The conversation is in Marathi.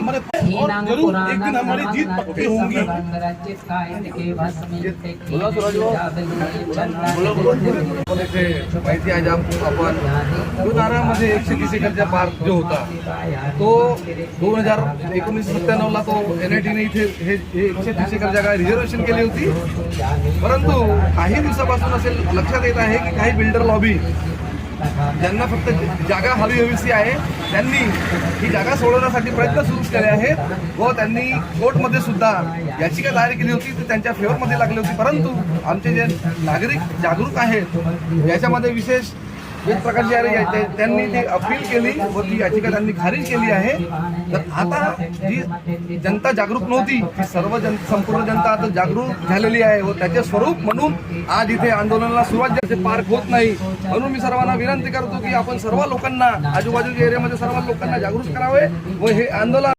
हमारे और जरूर एक दिन हमारी जीत पक्की होगी। माहिती आज आपण लोणारामध्ये 130 एकरचा पार्क जो होता तो 2019-97ला तो NITने इथे हे 130 एकर जागा रिझर्वेशन केली होती। परंतु काही दिवसापासून असे लक्षात येत आहे की काही बिल्डर लॉबी ज्यांना फक्त जागा हवीहवीशी आहे त्यांनी ही जागा सोडवण्यासाठी प्रयत्न सुरू केले आहेत व त्यांनी कोर्टमध्ये सुद्धा याचिका दायर केली होती ती त्यांच्या फेवरमध्ये लागली होती। परंतु आमचे जे नागरिक जागरूक आहेत याच्यामध्ये विशेष एक प्रकारची आहे त्यांनी ती अपील केली व ती याचिका त्यांनी खारिज केली आहे। तर आता जी जनता जागरूक नव्हती ती संपूर्ण जनता आता जागरूक झालेली आहे व त्याचे स्वरूप म्हणून आज इथे आंदोलनाला सुरुवात झाली। पार्क होत नाही म्हणून मी सर्वांना विनंती करतो की आपण सर्व लोकांना आजूबाजूच्या एरियामध्ये सर्व लोकांना जागरूक करावे व हे आंदोलन